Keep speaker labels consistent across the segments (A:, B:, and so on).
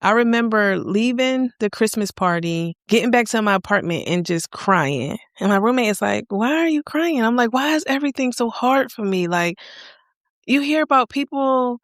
A: I remember leaving the Christmas party, getting back to my apartment and just crying. And my roommate is like, why are you crying? I'm like, why is everything so hard for me? Like, you hear about people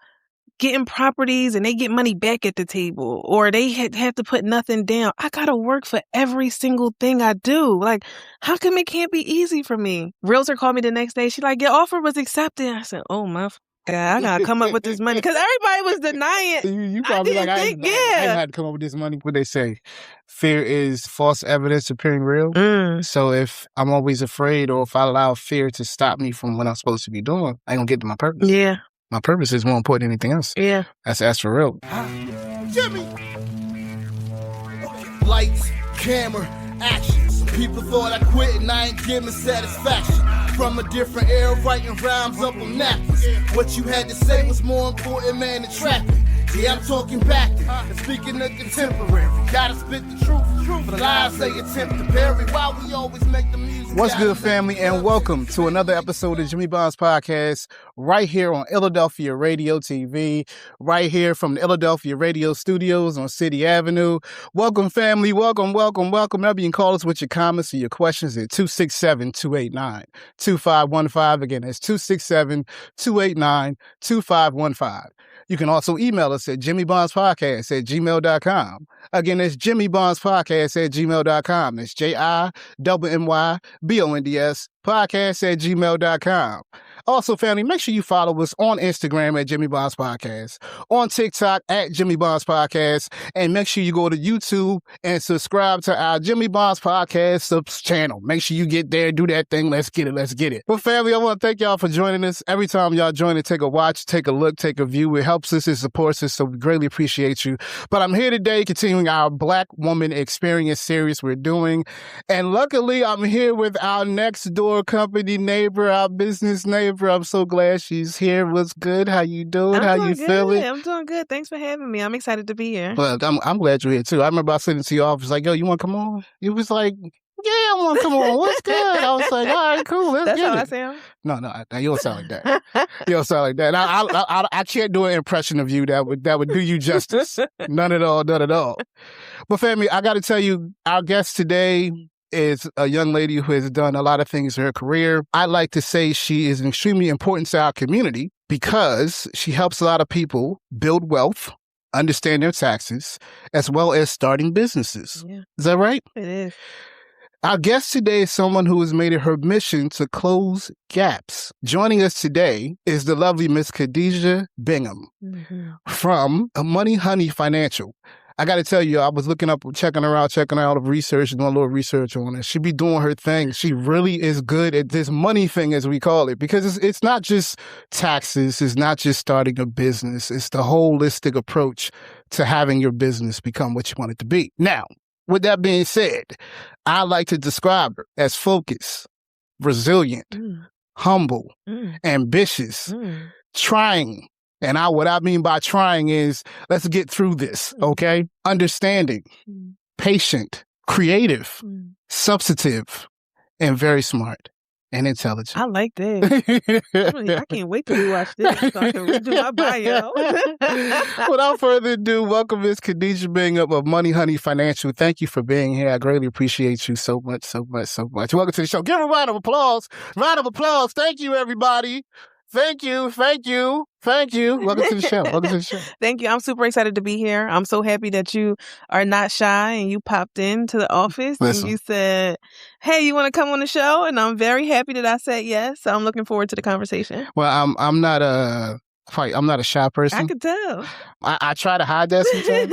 A: getting properties and they get money back at the table, or they have to put nothing down. I got to work for every single thing I do. Like, how come it can't be easy for me? Realtor called me the next day. She's like, your offer was accepted. I said, oh my God, I got to come up with this money, because everybody was denying.
B: You probably like, I had to come up with this money. What they say, fear is false evidence appearing real. So if I'm always afraid, or if I allow fear to stop me from what I'm supposed to be doing, I ain't gonna get to my purpose.
A: Yeah.
B: My purpose is more important than anything else.
A: Yeah.
B: That's for real.
C: Jimmy! Lights, camera, action. Some people thought I quit and I ain't giving satisfaction. From a different era, writing rhymes up on napkins. What you had to say was more important, man, than trapping. Yeah, I'm talking back and speaking of contemporary. Gotta spit the truth, but lies they attempt to bury. Why we always make the music.
B: What's good, family, and welcome to another episode of Jimmy Bond's Podcast, right here on Philadelphia Radio TV, right here from the Philadelphia Radio Studios on City Avenue. Welcome, family. Welcome. Maybe you can call us with your comments or your questions at 267-289-2515. Again, that's 267-289-2515. You can also email us at jimmybondspodcast@gmail.com. Again, that's jimmybondspodcast@gmail.com. That's JIMMYBONDS podcast@gmail.com. Also, family, make sure you follow us on Instagram at Jimmy Bonds Podcast, on TikTok at Jimmy Bonds Podcast, and make sure you go to YouTube and subscribe to our Jimmy Bonds Podcast channel. Make sure you get there, do that thing. Let's get it. Well, family, I want to thank y'all for joining us. Every time y'all join it, take a watch, take a look, take a view. It helps us, it supports us, so we greatly appreciate you. But I'm here today continuing our Black Woman Experience series we're doing. And luckily, I'm here with our next door company neighbor, our business neighbor. I'm so glad she's here. What's good? How you doing? How you feeling?
A: I'm doing good. Thanks for having me. I'm excited to be here.
B: Well, I'm glad you're here too. I remember I sent it to your office like, yo, you want to come on? You was like, yeah, I want to come on. What's good? I was like, all right, cool. Let's get it.
A: That's how I sound?
B: No, you don't sound like that. You don't sound like that. And I can't do an impression of you that would do you justice. None at all. But family, I got to tell you, our guest today is a young lady who has done a lot of things in her career. I like to say she is extremely important to our community because she helps a lot of people build wealth, understand their taxes, as well as starting businesses. Yeah. Is that right?
A: It is.
B: Our guest today is someone who has made it her mission to close gaps. Joining us today is the lovely Miss Khadija Bingham from Money Honey Financial. I got to tell you, I was looking up, checking her out, checking out all the research, doing a little research on her. She be doing her thing. She really is good at this money thing, as we call it, because it's not just taxes. It's not just starting a business. It's the holistic approach to having your business become what you want it to be. Now, with that being said, I like to describe her as focused, resilient, humble, ambitious, trying. And what I mean by trying is, let's get through this, okay? Understanding, patient, creative, substantive, and very smart and intelligent.
A: I like that. I can't wait till we watch this so I can redo my bio.
B: Without further ado, welcome Miss Khadija Bingham of Money Honey Financial. Thank you for being here. I greatly appreciate you so much. Welcome to the show. Give a round of applause. Thank you, everybody. Thank you. Welcome to the show.
A: Thank you. I'm super excited to be here. I'm so happy that you are not shy and you popped into the office and you said, hey, you want to come on the show? And I'm very happy that I said yes. So I'm looking forward to the conversation.
B: Well, I'm not a shy person.
A: I can tell.
B: I try to hide that sometimes,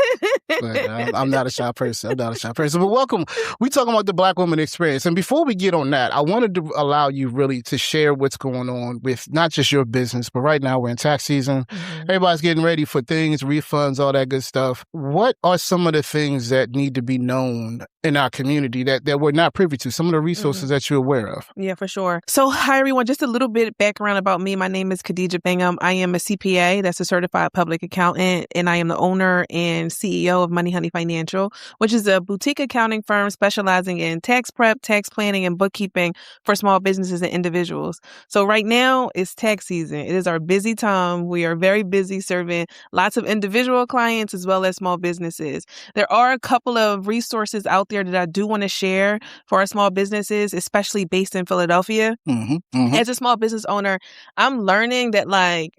B: but I'm not a shy person. But welcome. We're talking about the Black Woman Experience. And before we get on that, I wanted to allow you really to share what's going on with not just your business, but right now we're in tax season. Everybody's getting ready for things, refunds, all that good stuff. What are some of the things that need to be known in our community that we're not privy to? Some of the resources that you're aware of?
A: Yeah, for sure. So hi, everyone. Just a little bit background about me. My name is Khadija Bingham. I am a CPA, that's a certified public accountant, and I am the owner and CEO of Money Honey Financial, which is a boutique accounting firm specializing in tax prep, tax planning, and bookkeeping for small businesses and individuals. So right now it's tax season. It is our busy time. We are very busy serving lots of individual clients as well as small businesses. There are a couple of resources out there that I do want to share for our small businesses, especially based in Philadelphia. As a small business owner, I'm learning that like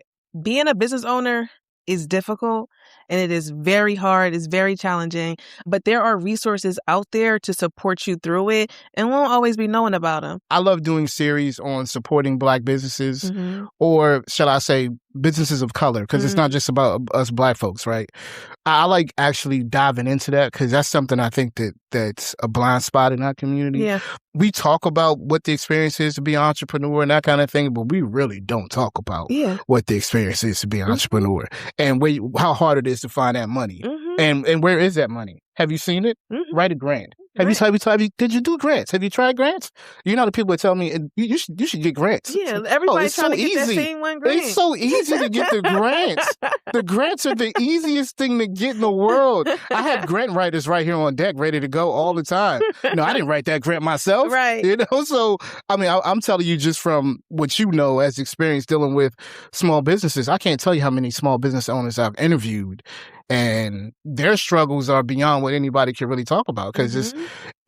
A: being a business owner is difficult and it is very hard. It's very challenging, but there are resources out there to support you through it and won't always be knowing about them.
B: I love doing series on supporting Black businesses or shall I say businesses of color, because it's not just about us Black folks, right? I like actually diving into that because that's something I think that's a blind spot in our community.
A: Yeah.
B: We talk about what the experience is to be an entrepreneur and that kind of thing, but we really don't talk about what the experience is to be an entrepreneur and how hard it is to find that money. And where is that money? Have you seen it? Write a grant. Did you do grants? Have you tried grants? You know the people that tell me you should get grants.
A: Yeah, everybody's trying to get that same one grant.
B: It's so easy to get the grants. The grants are the easiest thing to get in the world. I have grant writers right here on deck ready to go all the time. No, I didn't write that grant myself.
A: Right.
B: You know, so I mean, I'm telling you just from what you know as experience dealing with small businesses, I can't tell you how many small business owners I've interviewed. And their struggles are beyond what anybody can really talk about because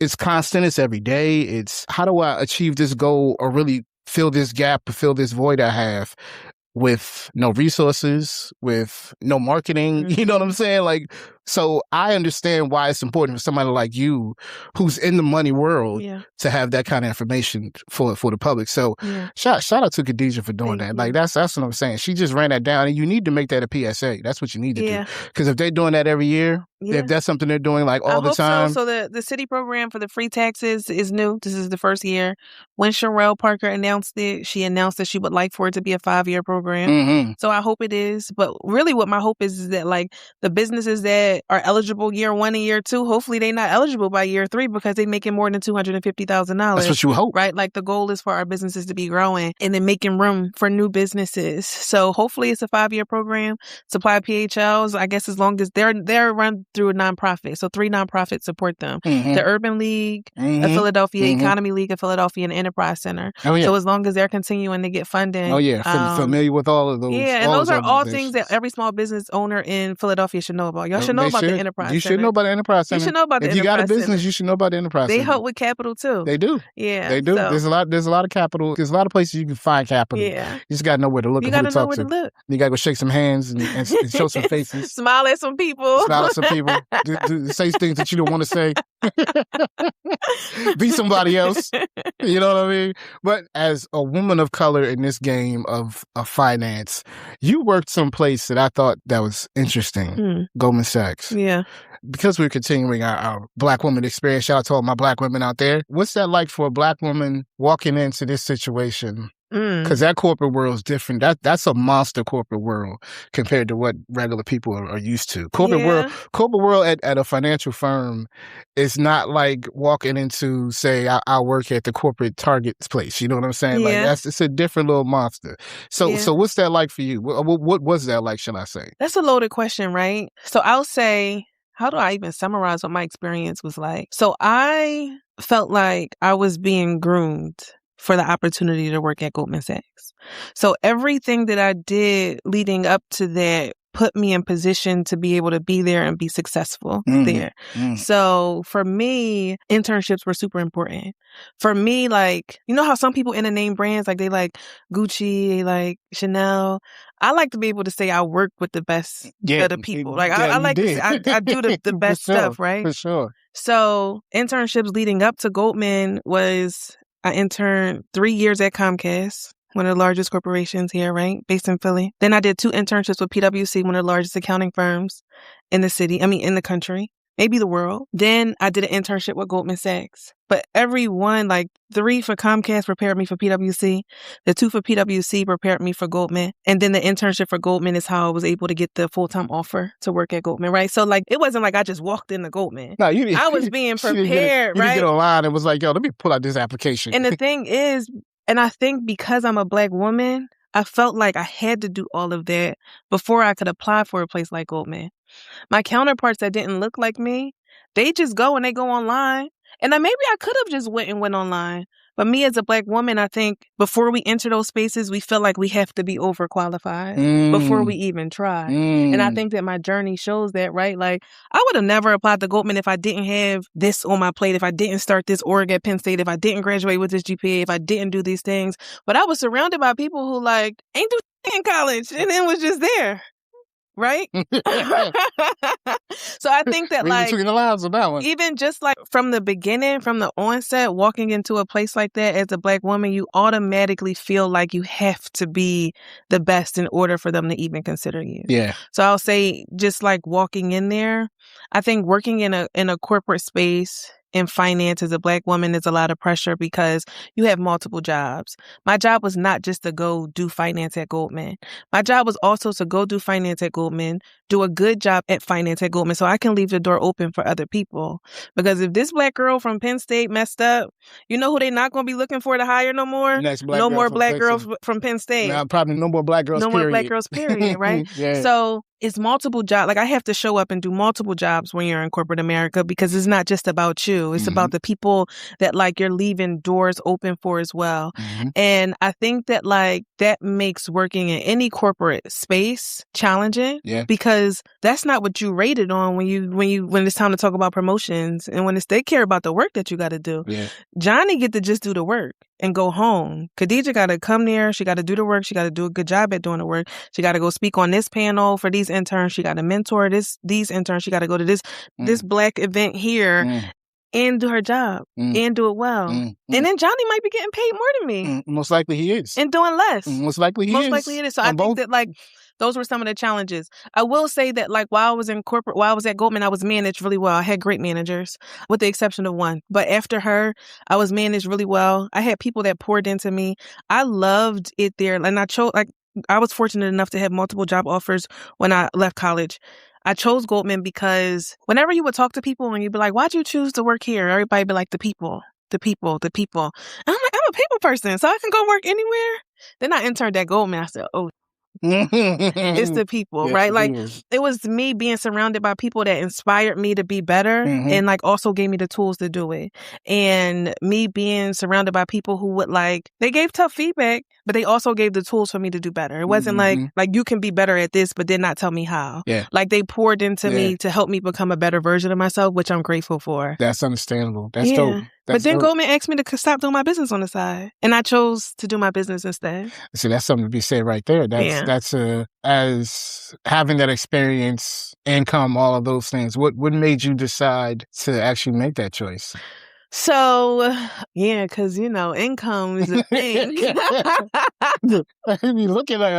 B: it's constant. It's every day. It's how do I achieve this goal or really fill this gap, fill this void I have with no resources, with no marketing. You know what I'm saying? Like, so I understand why it's important for somebody like you who's in the money world to have that kind of information for the public. So shout out to Khadija for doing that. Like that's what I'm saying. She just ran that down and you need to make that a PSA. That's what you need to do. Because if they're doing that every year, if that's something they're doing like all the time.
A: So the city program for the free taxes is new. This is the first year. When Sherelle Parker announced it, she announced that she would like for it to be a 5-year program. So I hope it is. But really what my hope is that like the businesses that are eligible year 1 and year 2, hopefully they're not eligible by year 3 because they're making more than $250,000.
B: That's what you hope.
A: Right? Like the goal is for our businesses to be growing and then making room for new businesses. So hopefully it's a 5-year program. Supply PHLs, I guess as long as they're run through a nonprofit. So 3 nonprofits support them. The Urban League of Philadelphia, Economy League of Philadelphia, and Enterprise Center. So as long as they're continuing to get funding.
B: Familiar with all of those.
A: Yeah, and those are all things that every small business owner in Philadelphia should know about. Y'all should know about the Enterprise Center.
B: You should know about the Enterprise Center.
A: You should know about the
B: Enterprise Center. If you got a business, you should know about the Enterprise Center.
A: They help with capital too.
B: They do.
A: Yeah.
B: They do.
A: So.
B: There's a lot of capital. There's a lot of places you can find capital.
A: Yeah.
B: You just got to know where to look and who to talk to. You got to go shake some hands and show some faces.
A: Smile at some people.
B: Say things that you don't want to say. Be somebody else. You know what I mean? But as a woman of color in this game of finance, you worked someplace that I thought that was interesting. Goldman Sachs.
A: Yeah.
B: Because we're continuing our Black woman experience, shout out to all my Black women out there. What's that like for a Black woman walking into this situation? Because that corporate world is different. That's a monster corporate world compared to what regular people are used to. Corporate world at a financial firm is not like walking into, say, I work at the corporate Target's place. You know what I'm saying? Like it's a different little monster. So what's that like for you? What was that like? Shall I say?
A: That's a loaded question, right? So I'll say, how do I even summarize what my experience was like? So I felt like I was being groomed for the opportunity to work at Goldman Sachs. So everything that I did leading up to that put me in position to be able to be there and be successful there. So for me, internships were super important. For me, like, you know how some people in the name brands, like they like Gucci, they like Chanel. I like to be able to say I work with the best of the people. Like I like to say I do the best stuff, right?
B: For sure.
A: So internships leading up to Goldman was I interned 3 years at Comcast, one of the largest corporations here, right? Based in Philly. Then I did 2 internships with PwC, one of the largest accounting firms in the country, maybe the world. Then I did an internship with Goldman Sachs. But every one, like 3 for Comcast prepared me for PwC. The 2 for PwC prepared me for Goldman. And then the internship for Goldman is how I was able to get the full-time offer to work at Goldman, right? So like, it wasn't like I just walked into Goldman.
B: No,
A: I was being prepared,
B: you
A: right?
B: You get online and was like, yo, let me pull out this application.
A: And the thing is, and I think because I'm a Black woman, I felt like I had to do all of that before I could apply for a place like Goldman. My counterparts that didn't look like me, they just go and they go online. And then maybe I could have just went online. But me as a Black woman, I think before we enter those spaces, we feel like we have to be overqualified before we even try. And I think that my journey shows that, right? Like, I would have never applied to Goldman if I didn't have this on my plate, if I didn't start this org at Penn State, if I didn't graduate with this GPA, if I didn't do these things. But I was surrounded by people who like ain't do in college and then was just there. Right? So I think that like
B: between the lines on that one.
A: Even just like from the beginning, from the onset, walking into a place like that as a Black woman, you automatically feel like you have to be the best in order for them to even consider you.
B: Yeah.
A: So I'll say just like walking in there, I think working in a corporate space in finance as a Black woman is a lot of pressure because you have multiple jobs. My job was not just to go do finance at Goldman. My job was also to go do finance at Goldman, do a good job at finance at Goldman so I can leave the door open for other people. Because if this Black girl from Penn State messed up, you know who they're not going to be looking for to hire no more? No more Black girls from Penn State.
B: No, probably no more Black girls, period.
A: No more Black girls, period, right?
B: Yeah.
A: So it's multiple jobs. Like I have to show up and do multiple jobs when you're in corporate America because it's not just about you. It's about the people that like you're leaving doors open for as well. And I think that like that makes working in any corporate space challenging because that's not what you rated on when it's time to talk about promotions and when they care about the work that you got to do.
B: Yeah.
A: Johnny get to just do the work and go home. Khadija got to come there. She got to do the work. She got to do a good job at doing the work. She got to go speak on this panel for these interns. She got to mentor these interns. She got to go to this Black event here and do her job and do it well. And then Johnny might be getting paid more than me.
B: Most likely he is.
A: And doing less.
B: Most likely he is.
A: So I think that like those were some of the challenges. I will say that like while I was at Goldman, I was managed really well. I had great managers with the exception of one. But after her, I was managed really well. I had people that poured into me. I loved it there. And I was fortunate enough to have multiple job offers when I left college. I chose Goldman because whenever you would talk to people and you'd be like, why'd you choose to work here? Everybody would be like, the people. And I'm like, I'm a people person, so I can go work anywhere. Then I interned at Goldman. I said, oh, it's the people, right? Like it was me being surrounded by people that inspired me to be better and like also gave me the tools to do it. And me being surrounded by people who would like, they gave tough feedback, but they also gave the tools for me to do better. It wasn't like you can be better at this, but did not tell me how. Yeah. Like they poured into me to help me become a better version of myself, which I'm grateful for.
B: That's understandable. That's dope.
A: But then Goldman asked me to stop doing my business on the side. And I chose to do my business instead.
B: So that's something to be said right there. That's as having that experience, income, all of those things. What made you decide to actually make that choice?
A: So, because, income is a thing.
B: Looking like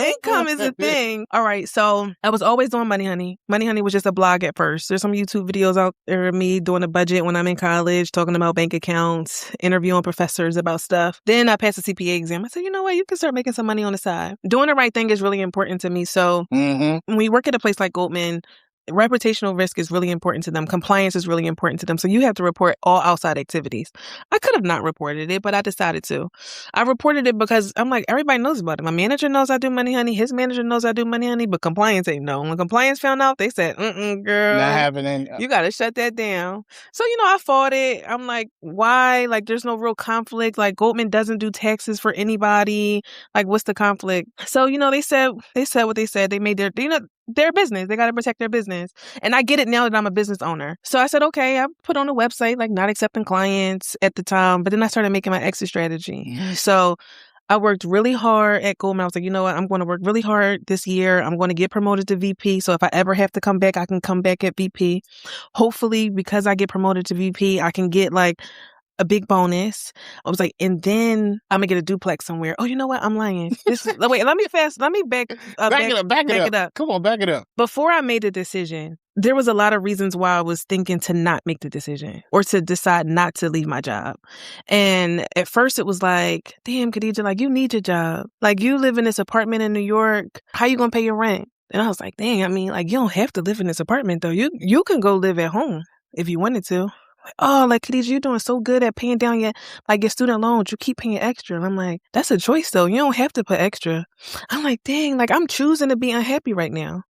A: income is a thing. All right. So I was always doing Money Honey. Money Honey was just a blog at first. There's some YouTube videos out there of me doing a budget when I'm in college, talking about bank accounts, interviewing professors about stuff. Then I passed the CPA exam. I said, you know what? You can start making some money on the side. Doing the right thing is really important to me. So when we work at a place like Goldman, reputational risk is really important to them. Compliance is really important to them. So you have to report all outside activities. I could have not reported it, but I decided to. I reported it because I'm like, everybody knows about it. My manager knows I do Money Honey. His manager knows I do Money Honey, but compliance ain't know. When compliance found out, they said, girl,
B: not happening.
A: You got to shut that down. So, I fought it. I'm like, why? Like, there's no real conflict. Like, Goldman doesn't do taxes for anybody. Like, what's the conflict? So, they said what they said. They made their business. They got to protect their business. And I get it now that I'm a business owner. So I said, okay, I put on a website, like not accepting clients at the time, but then I started making my exit strategy. So I worked really hard at Goldman. I was like, you know what? I'm going to work really hard this year. I'm going to get promoted to VP. So if I ever have to come back, I can come back at VP. Hopefully, because I get promoted to VP, I can get like a big bonus. I was like, and then I'm gonna get a duplex somewhere. Oh, you know what? I'm lying. Wait, let me back it up.
B: Come on, back it up.
A: Before I made the decision, there was a lot of reasons why I was thinking to not make the decision or to decide not to leave my job. And at first it was like, damn, Khadija, like you need your job. Like you live in this apartment in New York. How you gonna pay your rent? And I was like, dang, I mean, like you don't have to live in this apartment though. You can go live at home if you wanted to. oh, like, Khadija, you're doing so good at paying down your student loans. You keep paying extra. And I'm like, that's a choice, though. You don't have to put extra. I'm like, dang, like, I'm choosing to be unhappy right now.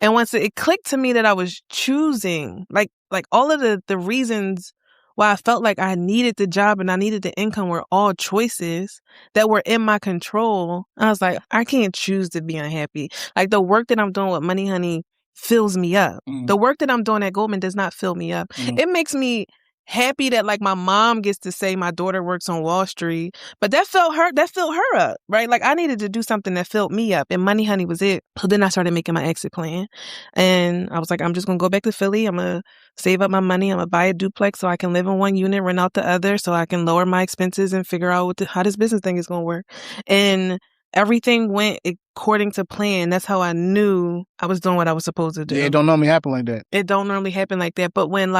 A: And once it clicked to me that I was choosing, like all of the reasons why I felt like I needed the job and I needed the income were all choices that were in my control. I was like, I can't choose to be unhappy. Like, the work that I'm doing with Money Honey fills me up. The work that I'm doing at Goldman does not fill me up. It makes me happy that, like, my mom gets to say my daughter works on Wall Street, but that filled her up, right? Like, I needed to do something that filled me up, and Money Honey was it. So then I started making my exit plan, and I was like, I'm just gonna go back to Philly. I'm gonna save up my money. I'm gonna buy a duplex so I can live in one unit, rent out the other, so I can lower my expenses and figure out how this business thing is gonna work. And everything went according to plan. That's how I knew I was doing what I was supposed to do.
B: Yeah, it don't normally happen like that.
A: It don't normally happen like that. But when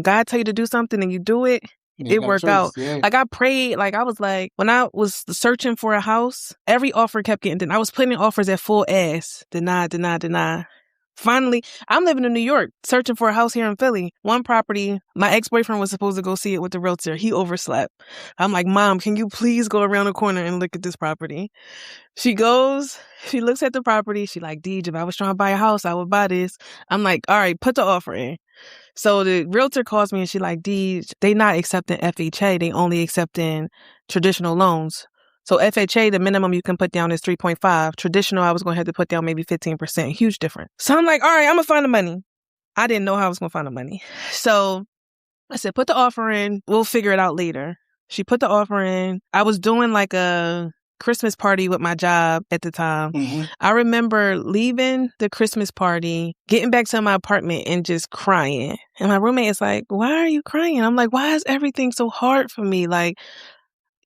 A: God tell you to do something and you do it, it worked out. Yeah. Like, I prayed, like, I was like, when I was searching for a house, every offer kept getting denied. I was putting in offers at full ass. Deny. Finally, I'm living in New York, searching for a house here in Philly. One property, my ex-boyfriend was supposed to go see it with the realtor. He overslept. I'm like, Mom, can you please go around the corner and look at this property? She goes, she looks at the property. She like, Deej, if I was trying to buy a house, I would buy this. I'm like, all right, put the offer in. So the realtor calls me and she like, Deej, they not accepting FHA. They only accepting traditional loans. So FHA, the minimum you can put down is 3.5. Traditional, I was going to have to put down maybe 15%. Huge difference. So I'm like, all right, I'm going to find the money. I didn't know how I was going to find the money. So I said, put the offer in. We'll figure it out later. She put the offer in. I was doing like a Christmas party with my job at the time. I remember leaving the Christmas party, getting back to my apartment and just crying. And my roommate is like, why are you crying? I'm like, why is everything so hard for me? Like,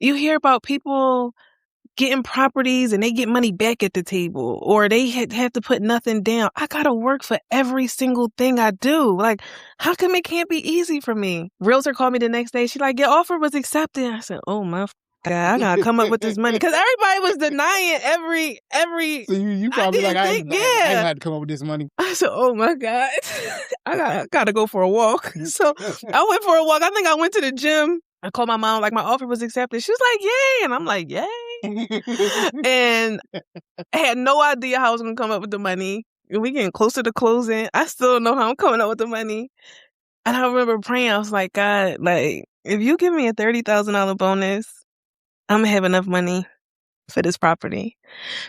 A: you hear about people getting properties and they get money back at the table, or they have to put nothing down. I got to work for every single thing I do. Like, how come it can't be easy for me? Realtor called me the next day. She like, your offer was accepted. I said, oh my God, I got to come up with this money. Because everybody was denying every.
B: So you probably like, I had to come up with this money.
A: I said, oh my God, I got to go for a walk. So I went for a walk. I think I went to the gym. I called my mom, like, my offer was accepted. She was like, yay. And I'm like, yay. And I had no idea how I was going to come up with the money. And we getting closer to closing. I still don't know how I'm coming up with the money. And I remember praying. I was like, God, like, if you give me a $30,000 bonus, I'm going to have enough money for this property.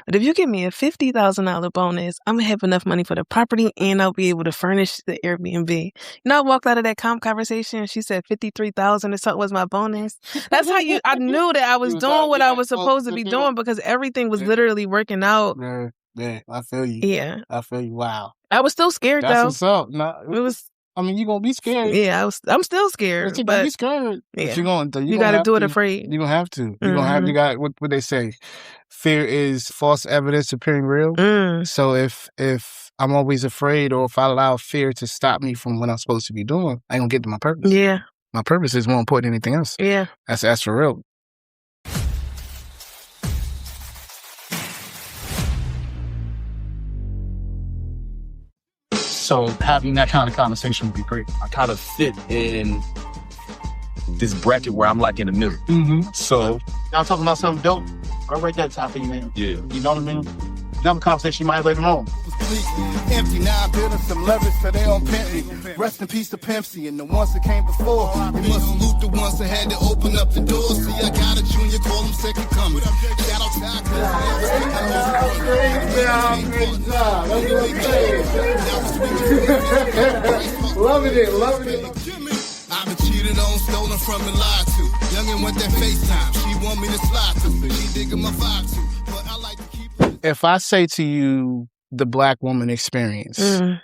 A: But if you give me a $50,000 bonus, I'm going to have enough money for the property and I'll be able to furnish the Airbnb. You know, I walked out of that conversation and she said $53,000 or something was my bonus. That's how I knew that I was doing what I was supposed to be doing, because everything was literally working out.
B: Yeah, I feel you.
A: Yeah.
B: I feel you. Wow.
A: I was still scared, though.
B: That's what's up. No,
A: it was.
B: I mean, you're going to be scared.
A: Yeah, I'm still scared.
B: You're going to be scared.
A: Yeah.
B: But
A: you got to do it afraid.
B: You're going to have to. You're going to have, you got, what they say? Fear is false evidence appearing real. So if I'm always afraid, or if I allow fear to stop me from what I'm supposed to be doing, I ain't going to get to my purpose.
A: Yeah.
B: My purpose is more important than anything else.
A: Yeah.
B: That's for real. So having that kind of conversation would be great.
D: I kind of fit in this bracket where I'm like in the middle. So
B: y'all talking about something dope? I'll write that top for you, man.
D: Yeah.
B: You know what I mean? Another conversation you might have later on.
C: Empty, now I'm building some leverage so they don't pimp me. Rest in peace to Pimpsy and the ones that came before. We must salute the ones that had to open up the doors. See, I got a junior, call them second coming. Shout out to our loving it. I've been cheated on, stolen from, and lied to. Youngin' went that FaceTime. She want me to slide to. She digging my vibe too. But I like to keep it.
B: If I say to you the Black woman experience,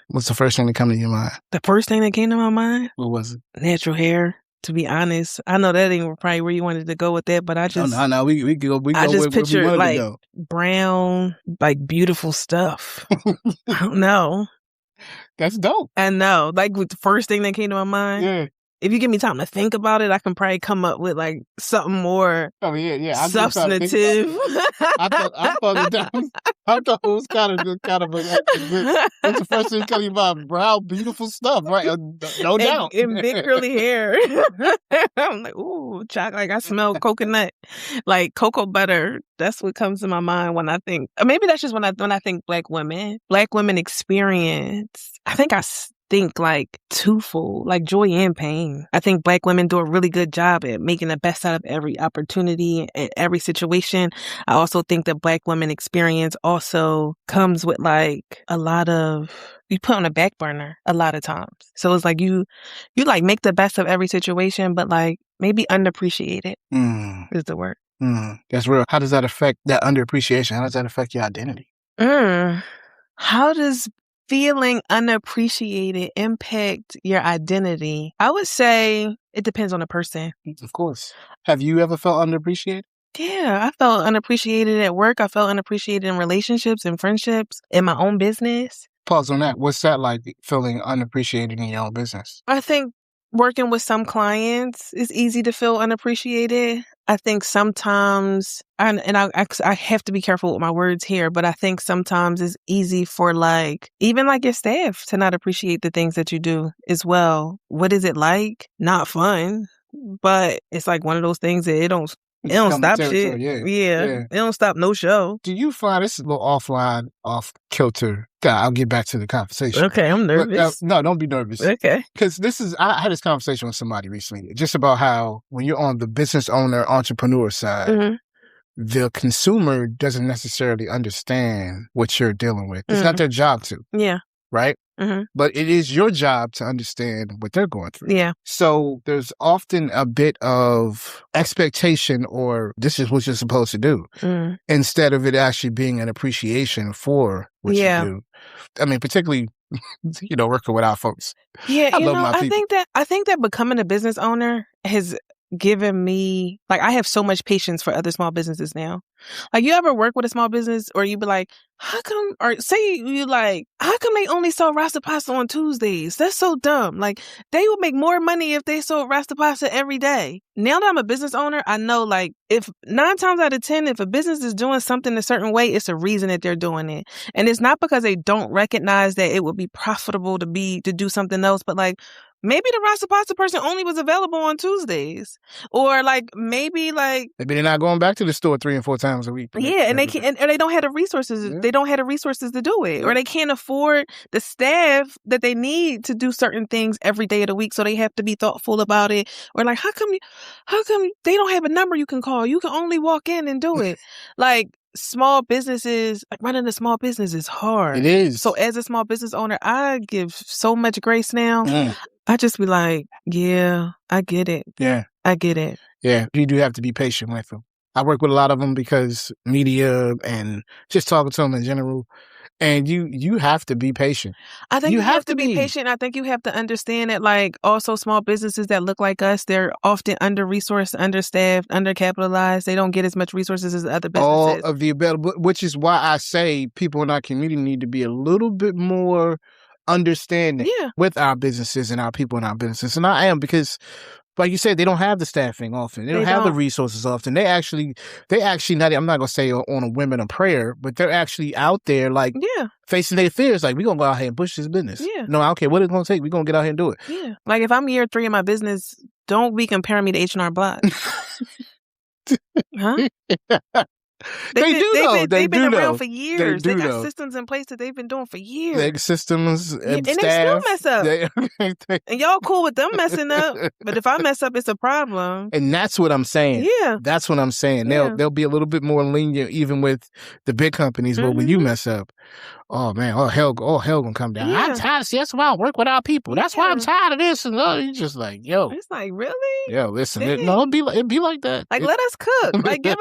B: what's the first thing that come to your mind?
A: The first thing that came to my mind?
B: What was it?
A: Natural hair. To be honest, I know that ain't probably where you wanted to go with that, but I just
B: no, we go. I
A: just picture like brown, like beautiful stuff. I don't know.
B: That's dope.
A: I know, like the first thing that came to my mind.
B: Yeah.
A: if you give me time to think about it, I can probably come up with like something more substantive.
B: I thought it was kind of what's the first thing that comes about? Brown, beautiful stuff, right? No doubt.
A: And big curly hair. I'm like, ooh, chocolate. Like I smell coconut, like cocoa butter. That's what comes to my mind when I think. Or maybe that's just when I think Black women. Black women experience. I think think like twofold, like joy and pain. I think Black women do a really good job at making the best out of every opportunity and every situation. I also think that Black women experience also comes with like a lot of, you put on a back burner a lot of times. So it's like you like make the best of every situation, but like maybe underappreciate it is the word.
B: That's real. How does that affect that underappreciation? How does that affect your identity?
A: How does feeling unappreciated impact your identity? I would say it depends on the person.
B: Of course. Have you ever felt underappreciated?
A: Yeah, I felt unappreciated at work. I felt unappreciated in relationships and friendships, in my own business.
B: Pause on that. What's that like, feeling unappreciated in your own business?
A: I think working with some clients is easy to feel unappreciated. I think sometimes, and I have to be careful with my words here, but I think sometimes it's easy for like, even like your staff to not appreciate the things that you do as well. What is it like? Not fun, but it's like one of those things that it don't stop shit. Yeah. It don't stop no show.
B: Do you find this is a little offline, off kilter? I'll get back to the conversation.
A: Okay, I'm nervous.
B: No, don't be nervous.
A: Okay.
B: Because I had this conversation with somebody recently, just about how when you're on the business owner, entrepreneur side, the consumer doesn't necessarily understand what you're dealing with. It's not their job to.
A: Yeah.
B: Right? But it is your job to understand what they're going through.
A: Yeah.
B: So there's often a bit of expectation, or this is what you're supposed to do, instead of it actually being an appreciation for what you do. I mean, particularly, working with our folks.
A: Yeah, I think that becoming a business owner has given me, like, I have so much patience for other small businesses now. Like, you ever work with a small business or you be like, how come they only sell Rasta pasta on Tuesdays? That's so dumb. Like, they would make more money if they sold Rasta pasta every day. Now that I'm a business owner, I know, like, if 9 times out of 10, if a business is doing something a certain way, it's a reason that they're doing it. And it's not because they don't recognize that it would be profitable to do something else, but like, maybe the Rasta pasta person only was available on Tuesdays. Or like, maybe they're not going back to the store 3 and 4 times a week. Yeah, and they can't, and they don't have the resources. Yeah. They don't have the resources to do it. Yeah. Or they can't afford the staff that they need to do certain things every day of the week. So they have to be thoughtful about it. Or like, how come they don't have a number you can call? You can only walk in and do it. Like, small businesses, like running a small business is hard. It is. So as a small business owner, I give so much grace now. I just be like, yeah, I get it. Yeah. I get it. Yeah. You do have to be patient with them. I work with a lot of them because media and just talking to them in general. And you have to be patient. I think you have to be patient. I think you have to understand that, like, also small businesses that look like us, they're often under-resourced, understaffed, undercapitalized. They don't get as much resources as other businesses. All of the available, which is why I say people in our community need to be a little bit more understanding with our businesses and our people in our businesses. And I am, because like you said, they don't have the staffing often. They don't have the resources often. They actually not, I'm not going to say on a whim and a prayer, but they're actually out there like facing their fears. Like, we're going to go out here and push this business. Yeah. No, I don't care what it's going to take. We're going to get out here and do it. Yeah. Like, if I'm year 3 in my business, don't be comparing me to H&R Block. Huh? They've been around for years. They got systems in place that they've been doing for years. They got systems and staff. They still mess up. And y'all cool with them messing up. But if I mess up, it's a problem. And that's what I'm saying. Yeah. That's what I'm saying. They'll be a little bit more lenient even with the big companies. But when you mess up, oh man, hell gonna come down. Yeah. I'm tired. See, that's why I work with our people. That's why I'm tired of this. And you're just like, yo. It's like, really? Yo, listen. It'd be like that. Like, let us cook. Like, give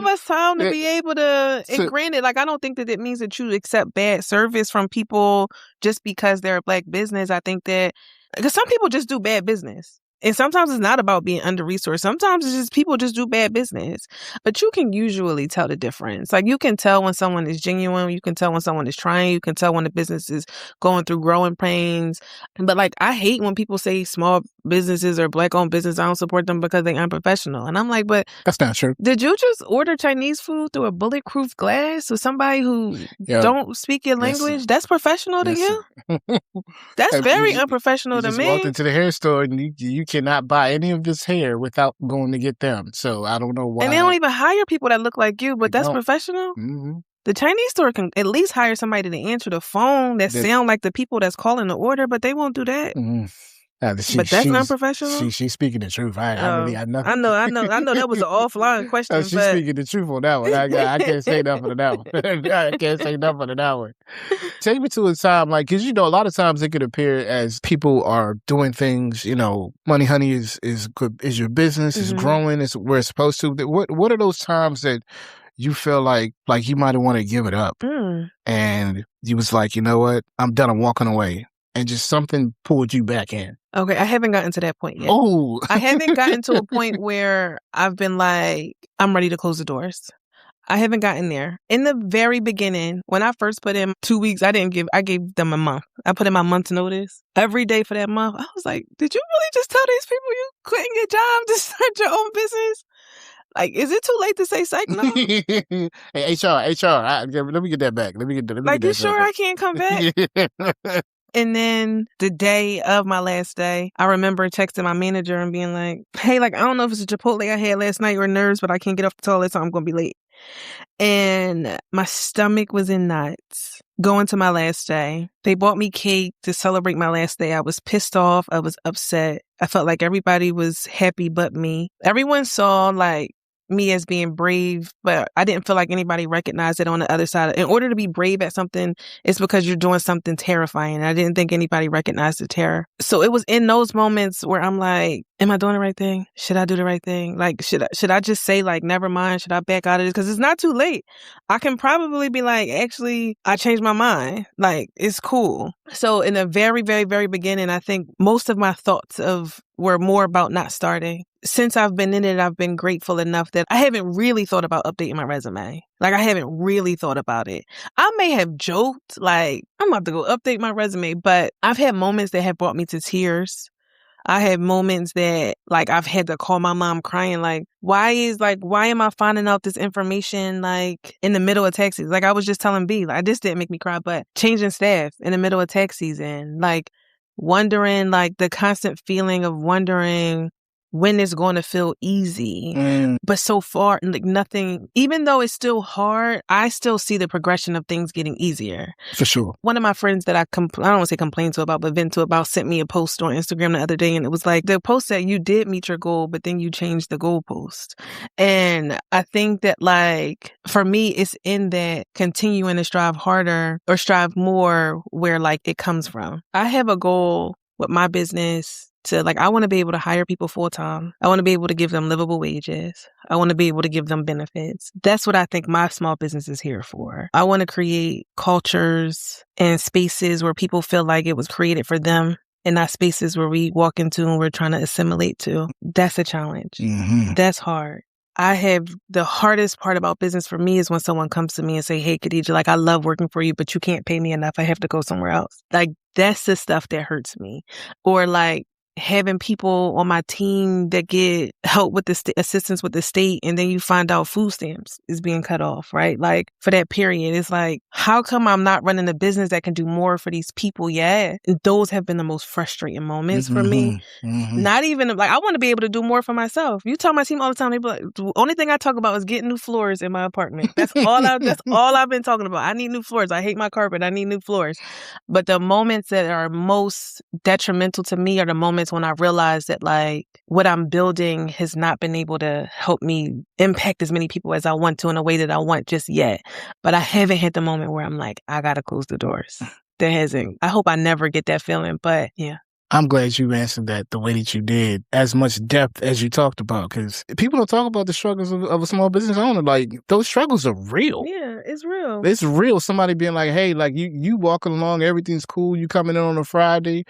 A: us time to be able to. And granted, like, I don't think that it means that you accept bad service from people just because they're a Black business. I think that because some people just do bad business. And sometimes it's not about being under-resourced. Sometimes it's just people just do bad business. But you can usually tell the difference. Like, you can tell when someone is genuine. You can tell when someone is trying. You can tell when the business is going through growing pains. But, like, I hate when people say small businesses or black-owned business, I don't support them because they unprofessional. And I'm like, but
B: that's not true.
A: Did you just order Chinese food through a bulletproof glass with somebody who don't speak your language? That's professional to you? That's very unprofessional to me.
B: You just walked into the hair store and you cannot buy any of this hair without going to get them. So I don't know why.
A: And they don't even hire people that look like you, but that's professional? Mm-hmm. The Chinese store can at least hire somebody to answer the phone that sound like the people that's calling the order, but they won't do that.
B: Mm-hmm.
A: But that's unprofessional?
B: She's speaking the truth. I know
A: that was an offline question.
B: She's speaking the truth on that one. I can't say nothing on that one. I can't say nothing on that one. Take me to a time, like, because, a lot of times it could appear as people are doing things, Money Honey is good, is your business, is growing, is where it's supposed to. What are those times that you feel like you might have wanted to give it up? And you was like, you know what? I'm done. I'm walking away. And just something pulled you back in.
A: Okay, I haven't gotten to that point yet.
B: Oh.
A: I haven't gotten to a point where I've been like, I'm ready to close the doors. I haven't gotten there. In the very beginning, when I first put in 2 weeks, I gave them a month. I put in my month's notice. Every day for that month, I was like, did you really just tell these people you quitting your job to start your own business? Like, is it too late to say psych no?
B: Hey, HR, let me get that back.
A: Like, you sure I can't come back? And then the day of my last day, I remember texting my manager and being like, hey, I don't know if it's a Chipotle I had last night or nerves, but I can't get off the toilet, so I'm going to be late. And my stomach was in knots going to my last day. They bought me cake to celebrate my last day. I was pissed off. I was upset. I felt like everybody was happy but me. Everyone saw me as being brave, but I didn't feel like anybody recognized it on the other side. In order to be brave at something, it's because you're doing something terrifying. I didn't think anybody recognized the terror. So it was in those moments where I'm like, am I doing the right thing? Should I do the right thing? Should I just say never mind? Should I back out of this? Because it's not too late. I can probably be like, actually, I changed my mind. It's cool. So in the very, very, very beginning, I think most of my thoughts were more about not starting. Since I've been in it, I've been grateful enough that I haven't really thought about updating my resume. I haven't really thought about it. I may have joked, I'm about to go update my resume, but I've had moments that have brought me to tears. I had moments that, I've had to call my mom crying, why am I finding out this information, in the middle of tax season? I was just telling B, this didn't make me cry, but changing staff in the middle of tax season, wondering, the constant feeling of wondering when it's going to feel easy. But so far, nothing, even though it's still hard, I still see the progression of things getting easier.
B: For sure. One
A: of my friends that I don't want to say complain to about, but vent to about, sent me a post on Instagram the other day. And it was the post said you did meet your goal, but then you changed the goalpost. And I think that for me, it's in that continuing to strive harder or strive more where it comes from. I have a goal with my business to I want to be able to hire people full time. I want to be able to give them livable wages. I want to be able to give them benefits. That's what I think my small business is here for. I want to create cultures and spaces where people feel like it was created for them and not spaces where we walk into and we're trying to assimilate to. That's a challenge. Mm-hmm. That's hard. The hardest part about business for me is when someone comes to me and say, hey, Khadija, I love working for you, but you can't pay me enough. I have to go somewhere else. That's the stuff that hurts me. Or having people on my team that get help with the assistance with the state, and then you find out food stamps is being cut off, right? For that period, it's how come I'm not running a business that can do more for these people? Yeah. And those have been the most frustrating moments for me. Mm-hmm. Not even I want to be able to do more for myself. You tell my team all the time, they be like, the only thing I talk about is getting new floors in my apartment. That's all I've been talking about. I need new floors. I hate my carpet. I need new floors. But the moments that are most detrimental to me are the moments when I realized that what I'm building has not been able to help me impact as many people as I want to in a way that I want just yet. But I haven't hit the moment where I'm I gotta close the doors. There hasn't. I hope I never get that feeling, but yeah.
B: I'm glad you answered that the way that you did, as much depth as you talked about, because people don't talk about the struggles of a small business owner. Those struggles are real.
A: Yeah, it's real.
B: It's real. Somebody being hey, you walking along, everything's cool. You coming in on a Friday,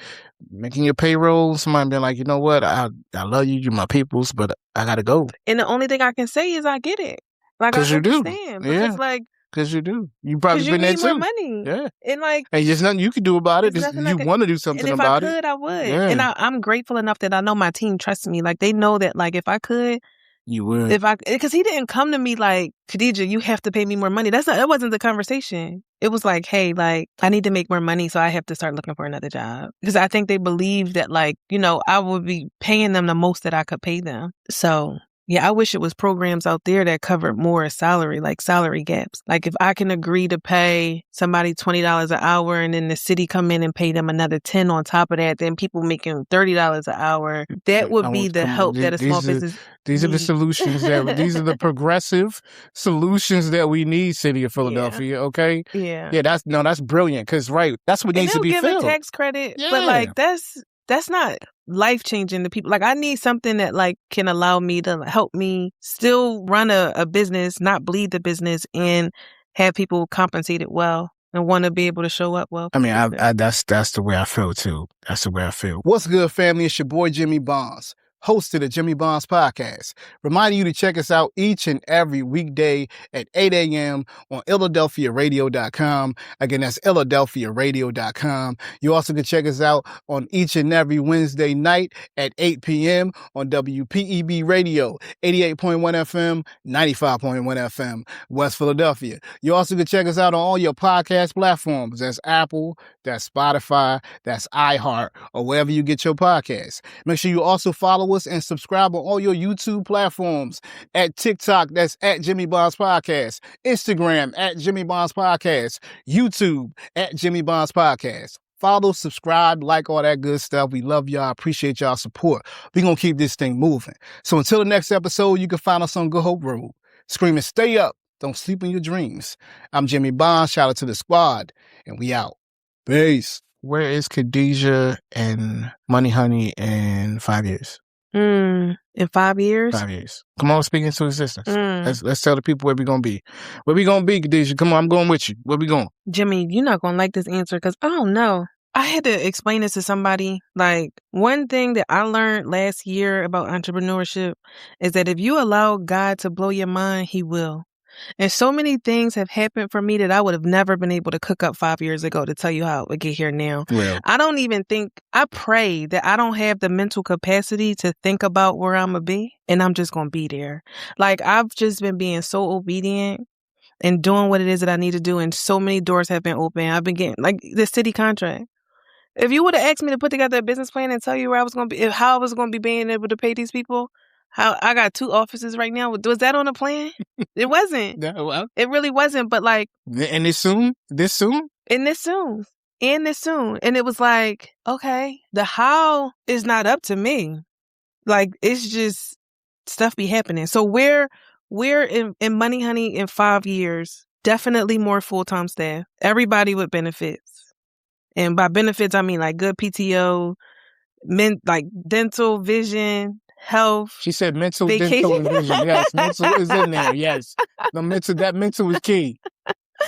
B: making your payroll. Somebody being you know what? I love you. You're my peoples, but I got to go.
A: And the only thing I can say is I get it.
B: Because you do.
A: Because
B: yeah. Because you do. You probably
A: you
B: been there
A: need more
B: too.
A: money.
B: Yeah.
A: And like,
B: And there's nothing you can do about it.
A: there's nothing I
B: You
A: could-
B: want to do something
A: and if
B: about
A: I could,
B: it.
A: I would.
B: Yeah.
A: And I'm grateful enough that I know my team trusts me. Like, they know that, like, if I could,
B: you would.
A: Because he didn't come to me like, Khadija, you have to pay me more money. That wasn't the conversation. It was like, hey, like, I need to make more money, so I have to start looking for another job. Because I think they believe that, like, you know, I would be paying them the most that I could pay them. So, yeah, I wish it was programs out there that covered more salary, like salary gaps. Like, if I can agree to pay somebody $20 an hour and then the city come in and pay them another $10 on top of that, then people making $30 an hour, that would be the help that a small business
B: These are the solutions these are the progressive solutions that we need, City of Philadelphia, okay?
A: Yeah.
B: Yeah, that's brilliant, because, right, that's what needs to be
A: give
B: filled.
A: a tax credit,
B: Yeah.
A: but, like, that's not life-changing to people. Like, I need something that, like, can allow me to help me still run a business, not bleed the business, and have people compensated well and want to be able to show up well.
B: I mean, that's the way I feel, too. That's the way I feel. What's good, family? It's your boy, Jimmy Bonds, host of the Jimmy Bonds Podcast, reminding you to check us out each and every weekday at 8 a.m. on PhiladelphiaRadio.com. Again, that's PhiladelphiaRadio.com. You also can check us out on each and every Wednesday night at 8 p.m. on WPEB Radio, 88.1 FM, 95.1 FM, West Philadelphia. You also can check us out on all your podcast platforms. That's Apple, that's Spotify, that's iHeart, or wherever you get your podcasts. Make sure you also follow us and subscribe on all your YouTube platforms. At TikTok, that's at Jimmy Bonds Podcast. Instagram, at Jimmy Bonds Podcast. YouTube, at Jimmy Bonds Podcast. Follow, subscribe, like all that good stuff. We love y'all. Appreciate y'all support. We're going to keep this thing moving. So until the next episode, you can find us on Good Hope Road. Screaming, stay up. Don't sleep in your dreams. I'm Jimmy Bonds. Shout out to the squad. And we out. Peace. Where is Khadija and Money Honey in 5 years?
A: In 5 years?
B: 5 years. Come on, speak into existence. Let's tell the people where we gonna be. Where we gonna be, Khadija? Come on, I'm going with you. Where we going?
A: Jimmy, you're not gonna like this answer because I don't know. I had to explain this to somebody. Like, one thing that I learned last year about entrepreneurship is that if you allow God to blow your mind, He will. And so many things have happened for me that I would have never been able to cook up 5 years ago to tell you how it would get here now.
B: Well,
A: I pray that I don't have the mental capacity to think about where I'm going to be, and I'm just going to be there. Like, I've just been being so obedient and doing what it is that I need to do, and so many doors have been open. I've been getting, like, the city contract. If you would have asked me to put together a business plan and tell you where I was going to be, how I was going to be being able to pay these people, how I got 2 offices right now. Was that on the plan? It wasn't.
B: Yeah, well,
A: It really wasn't. But, like,
B: and this soon?
A: And this soon. And it was like, okay, the how is not up to me. Like, it's just stuff be happening. So we're in Money Honey in 5 years, definitely more full-time staff. Everybody with benefits. And by benefits, I mean like good PTO, like dental, vision, health.
B: She said mental,
A: vacation.
B: dental, and vision. Yes, mental is in there. Yes. That mental is key.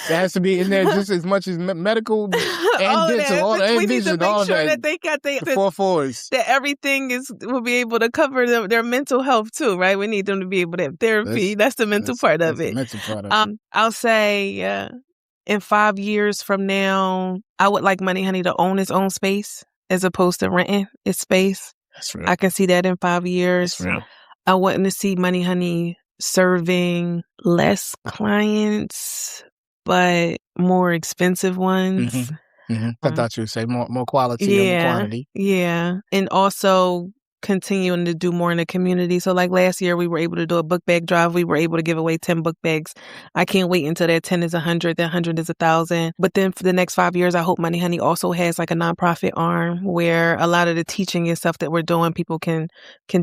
B: That has to be in there just as much as medical and dental, all that,
A: we need to make sure that they got
B: the 4 4s.
A: That everything will be able to cover their mental health too, right? We need them to be able to have therapy. That's the mental part of it.
B: Mental part of it.
A: I'll say, in 5 years from now, I would like Money Honey to own its own space as opposed to renting its space.
B: That's real.
A: I can see that in 5 years.
B: That's real.
A: I want to see Money Honey serving less clients, but more expensive ones.
B: Mm-hmm. Mm-hmm. I thought you would say more quality over quantity.
A: Yeah. And also continuing to do more in the community. So like last year, we were able to do a book bag drive. We were able to give away 10 book bags. I can't wait until that 10 is 100, that 100 is 1,000. But then for the next 5 years, I hope Money Honey also has like a nonprofit arm where a lot of the teaching and stuff that we're doing, people can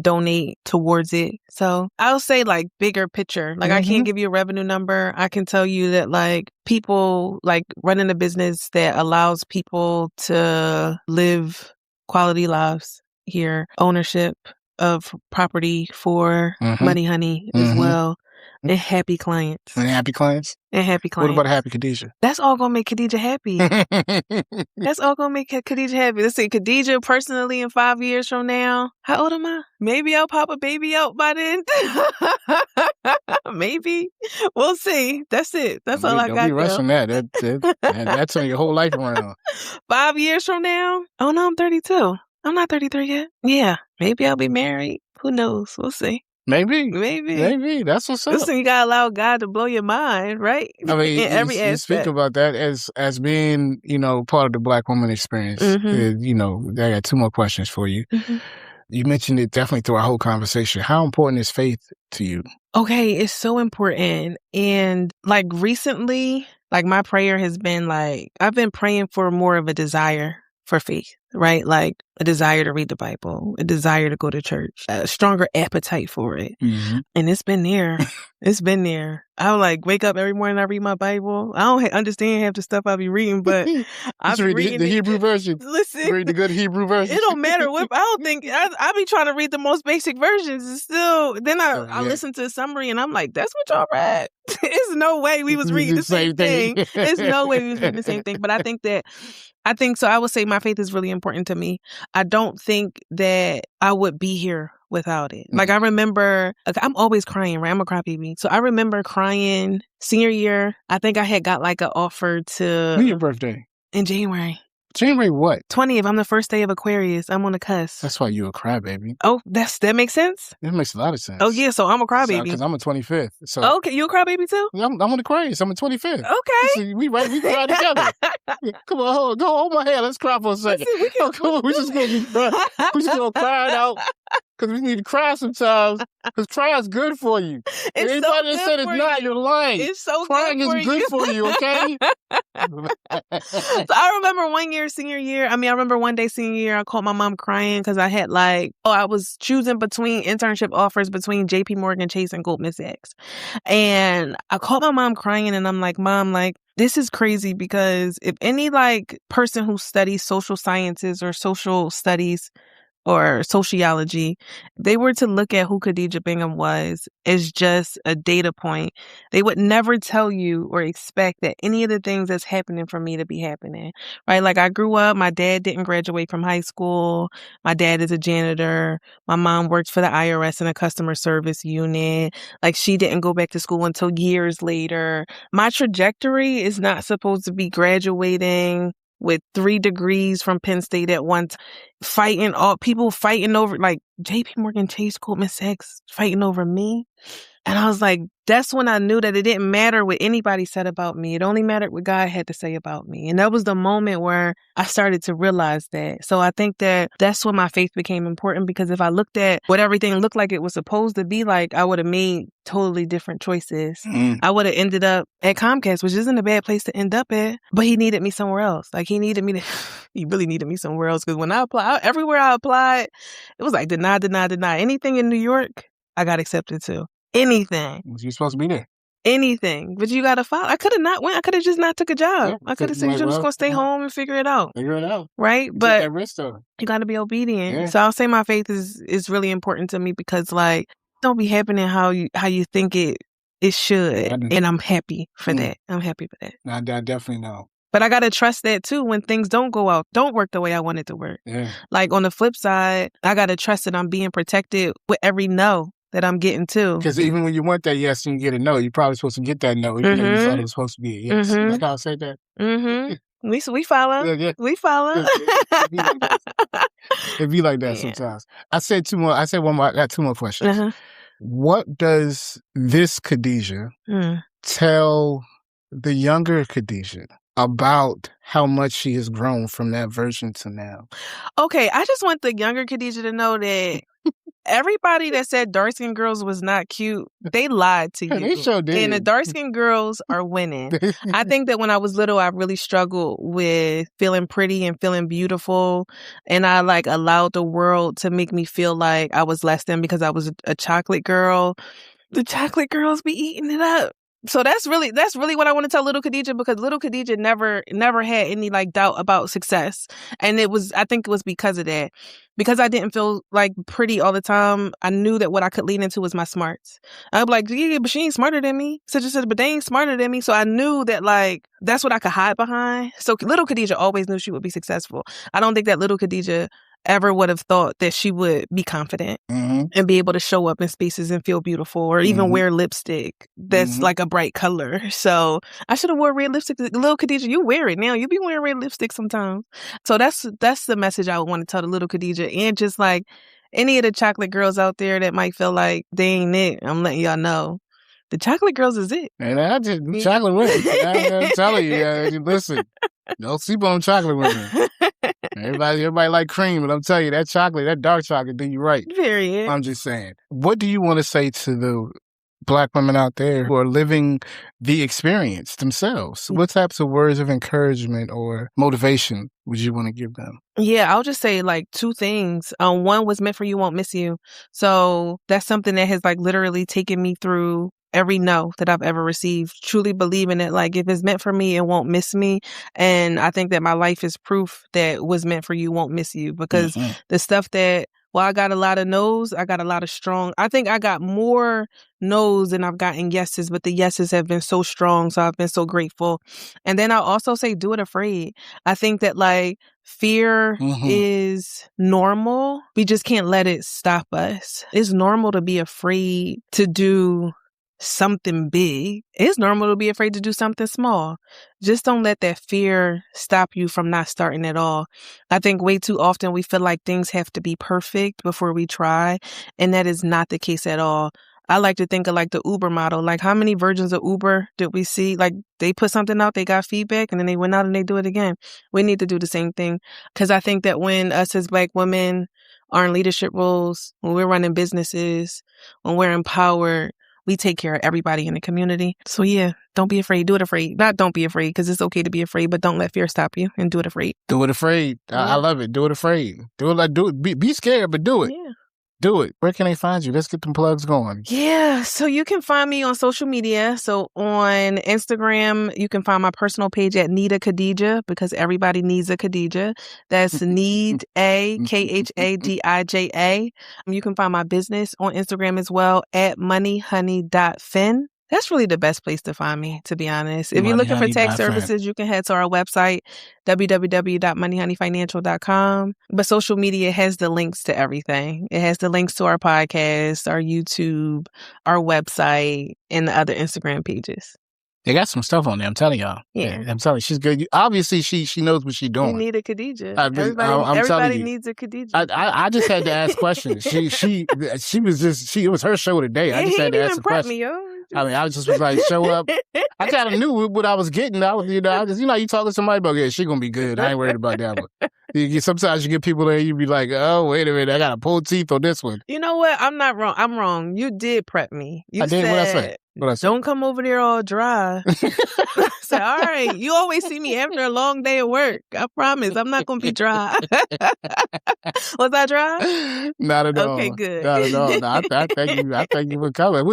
A: donate towards it. So I'll say like bigger picture. Like I can't give you a revenue number. I can tell you that like people like running a business that allows people to live quality lives here, ownership of property for Money Honey as well. and happy clients.
B: And happy clients?
A: And happy
B: What
A: clients.
B: about a happy Khadija?
A: That's all gonna make Khadija happy. That's all gonna make Khadija happy. Let's see, Khadija personally in 5 years from now. How old am I? Maybe I'll pop a baby out by then. Maybe. We'll see. That's it. That's all I got.
B: Don't be rushing that. That's on your whole life around.
A: 5 years from now? Oh no, I'm 32. I'm not 33 yet. Yeah. Maybe I'll be married. Who knows? We'll see.
B: Maybe. That's what's up.
A: Listen, you gotta allow God to blow your mind, right?
B: I mean,
A: in every
B: you
A: aspect.
B: speak about that as being, part of the Black woman experience.
A: Mm-hmm.
B: I got two more questions for you.
A: Mm-hmm.
B: You mentioned it definitely through our whole conversation. How important is faith to you?
A: Okay, it's so important. And like recently, like my prayer has been like, I've been praying for more of a desire for faith, right? Like a desire to read the Bible, a desire to go to church, a stronger appetite for it.
B: Mm-hmm.
A: And it's been there. It's been there. I like wake up every morning, I read my Bible. I don't understand half the stuff I be reading, but I be reading
B: the Hebrew version.
A: Listen,
B: read the good Hebrew version.
A: It don't matter what. I don't think I be trying to read the most basic versions, and still, then I listen to a summary, and I'm like, that's what y'all read. There's no way we was reading the same thing. There's no way we was reading the same thing. But I think so. I would say my faith is really important to me. I don't think that I would be here without it. Like I remember, I'm always crying, right? I'm a crybaby. So I remember crying senior year. I think I had got like an offer to...
B: When's your birthday?
A: In January.
B: January what?
A: 20th. I'm the first day of Aquarius. I'm on the cusp.
B: That's why you a crybaby.
A: Oh, that makes sense?
B: It makes a lot of sense.
A: Oh, yeah. So I'm a crybaby.
B: Because I'm a 25th. So
A: okay. You a crybaby too?
B: I'm on Aquarius. I'm a 25th.
A: Okay.
B: So we cry together. Come on, go hold my hand. Let's cry for a second. We're just going to cry it out. Because we need to cry sometimes. Because crying is good for you. Anybody that said it's not, you're lying.
A: It's so
B: crying
A: good for
B: is good for you, okay?
A: So I remember one year, senior year. I remember one day, senior year, I called my mom crying because I had I was choosing between internship offers between JP Morgan Chase and Goldman Sachs. And I called my mom crying and I'm like, Mom, this is crazy because if any person who studies social sciences or social studies or sociology, they were to look at who Khadija Bingham was as just a data point, they would never tell you or expect that any of the things that's happening for me to be happening, right? Like I grew up, my dad didn't graduate from high school. My dad is a janitor. My mom worked for the IRS in a customer service unit. Like she didn't go back to school until years later. My trajectory is not supposed to be graduating with 3 degrees from Penn State at once, people fighting over, JP Morgan Chase, Goldman Sachs, fighting over me. And I was like, that's when I knew that it didn't matter what anybody said about me. It only mattered what God had to say about me. And that was the moment where I started to realize that. So I think that's when my faith became important, because if I looked at what everything looked like it was supposed to be like, I would have made totally different choices. I would have ended up at Comcast, which isn't a bad place to end up at, but he needed me somewhere else. He really needed me somewhere else. Because when I applied, everywhere I applied, it was like deny. Anything in New York, I got accepted to. Anything.
B: You're supposed to be there.
A: Anything. But you got to follow. I could have not went. I could have just not took a job.
B: Yeah,
A: I could have said, you're just going to stay home and figure it out. Right? But
B: take that risk, though.
A: You got to be obedient.
B: Yeah.
A: So I'll say my faith is really important to me because don't be happening how you think it should. And I'm happy for that. I'm happy for that.
B: I definitely know.
A: But I got to trust that too when things don't work the way I want it to work.
B: Yeah.
A: On the flip side, I got to trust that I'm being protected with every no that I'm getting too.
B: Because even when you want that yes and you get a no, you're probably supposed to get that no. Even though you thought it was supposed to be a yes.
A: Mm-hmm.
B: Like how I said that.
A: Mm-hmm. We follow.
B: Yeah.
A: We follow.
B: It be like that sometimes. I said one more. I got 2 more questions.
A: Uh-huh.
B: What does this Khadija tell the younger Khadija about how much she has grown from that version to now?
A: Okay, I just want the younger Khadija to know that everybody that said dark-skinned girls was not cute, they lied to you.
B: They sure did.
A: And the dark-skinned girls are winning. I think that when I was little, I really struggled with feeling pretty and feeling beautiful. And I allowed the world to make me feel like I was less than because I was a chocolate girl. The chocolate girls be eating it up. So that's really what I want to tell little Khadija, because little Khadija never had any like doubt about success. And I think it was because of that. Because I didn't feel like pretty all the time, I knew that what I could lean into was my smarts. I'd be like, yeah, but she ain't smarter than me. Such and such, but they ain't smarter than me. So I knew that like that's what I could hide behind. So little Khadija always knew she would be successful. I don't think that little Khadija ever would have thought that she would be confident and be able to show up in spaces and feel beautiful, or even wear lipstick that's like a bright color. So I should have wore red lipstick. Little Khadija, you wear it now. You be wearing red lipstick sometimes. So that's the message I would want to tell to little Khadija. And just like any of the chocolate girls out there that might feel like they ain't it, I'm letting y'all know. The chocolate girls is it.
B: And I just chocolate women. I'm telling you, listen, don't sleep on chocolate women. Everybody like cream, but I'm telling you, that dark chocolate, do you right.
A: Period.
B: I'm just saying. What do you want to say to the Black women out there who are living the experience themselves? What types of words of encouragement or motivation would you want to give them?
A: Yeah, I'll just say like two things. One was meant for you, won't miss you. So that's something that has like literally taken me through every no that I've ever received, truly believing it. Like, if it's meant for me, it won't miss me. And I think that my life is proof that was meant for you won't miss you, because the stuff that, well, I got a lot of no's, I got a lot of strong. I think I got more no's than I've gotten yeses, but the yeses have been so strong. So I've been so grateful. And then I'll also say, do it afraid. I think that like fear is normal. We just can't let it stop us. It's normal to be afraid to do something big. It's normal to be afraid to do something small. Just don't let that fear stop you from not starting at all. I think way too often we feel like things have to be perfect before we try, and that is not the case at all. I like to think of like the Uber model. Like, how many versions of Uber did we see? Like, they put something out, they got feedback, and then they went out and they do it again. We need to do the same thing, because I think that when us as Black women are in leadership roles, when we're running businesses, when we're empowered, we take care of everybody in the community. So yeah, don't be afraid. Do it afraid. Not don't be afraid, because it's okay to be afraid, but don't let fear stop you, and do it afraid.
B: Do it afraid. I love it. Do it afraid. Do it. Be scared, but do it.
A: Yeah.
B: Do it. Where can they find you? Let's get them plugs going.
A: Yeah. So you can find me on social media. So on Instagram, you can find my personal page at Need a Khadija, because everybody needs a Khadija. That's Need a Khadija. You can find my business on Instagram as well at moneyhoney.fin. That's really the best place to find me, to be honest. If you're looking for tax services, you can head to our website, www.moneyhoneyfinancial.com. But social media has the links to everything. It has the links to our podcast, our YouTube, our website, and the other Instagram pages.
B: They got some stuff on there, I'm telling y'all.
A: Yeah.
B: I'm telling you, she's good. Obviously, she knows what she's doing.
A: You need a Khadija.
B: Everybody
A: needs a Khadija.
B: I just had to ask questions. It was her show today. I just had to ask a question.
A: Me, yo.
B: I mean, I just was like, show up. I kind of knew what I was getting. I was, you talking to somebody about, yeah, she gonna be good. I ain't worried about that one. Sometimes you get people there, you be like, oh, wait a minute, I gotta pull teeth on this one.
A: You know what? I'm not wrong. I'm wrong. You did prep me. You
B: did. What I say?
A: Don't come over there all dry. I said, all right, you always see me after a long day of work. I promise, I'm not going to be dry. Was I dry?
B: Not at all.
A: Okay, good.
B: Not at all. No, I thank you for coming.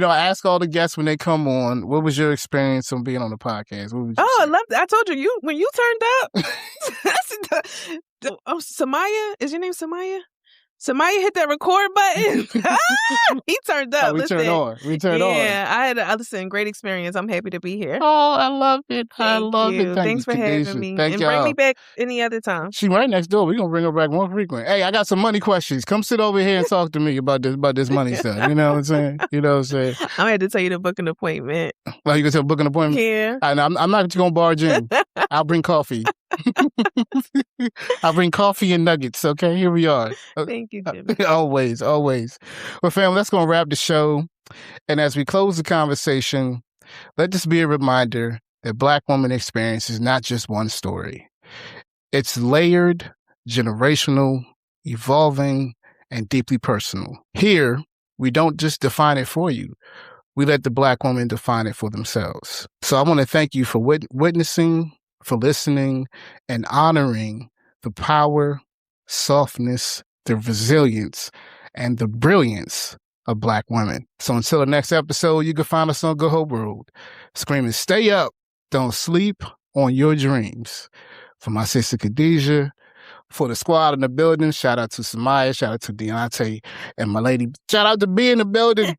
B: I ask all the guests when they come on, what was your experience on being on the podcast?
A: I loved it. I told you, when you turned up, Samaya, is your name Samaya? Samaya hit that record button. He turned up.
B: We turned on.
A: Yeah, I had a great experience. I'm happy to be here.
B: Oh, I love it. I love it.
A: Thanks for having me.
B: Thank y'all.
A: Bring me back any other time.
B: She right next door. We're going to bring her back more frequent. Hey, I got some money questions. Come sit over here and talk to me about this money stuff. You know what I'm saying? I'm going to
A: have to tell you to book an appointment.
B: Well, you going to book an appointment?
A: Yeah.
B: I'm not going to barge in. I'll bring coffee. I'll bring coffee and nuggets. Okay, here we are.
A: Thank you, Jimmy.
B: Always. Well, fam, let's go and wrap the show. And as we close the conversation, let this be a reminder that Black woman experience is not just one story. It's layered, generational, evolving, and deeply personal. Here, we don't just define it for you. We let the Black woman define it for themselves. So I want to thank you for witnessing, for listening, and honoring the power, softness, the resilience, and the brilliance of Black women. So until the next episode, you can find us on Good Hope Road, screaming, stay up, don't sleep on your dreams. For my sister Khadija, for the squad in the building, shout out to Samaya, shout out to Deontay, and my lady, shout out to B in the building.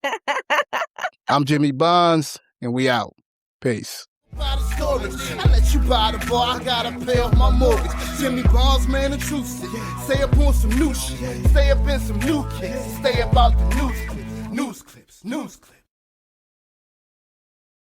B: I'm Jimmy Bonds, and we out. Peace.
C: By the story, I let you buy the bar, I gotta pay off my mortgage. Jimmy Bonds, man, the truth stick. Stay up on some new shit, stay up in some new kicks, stay about the news clips, news clips, news clips.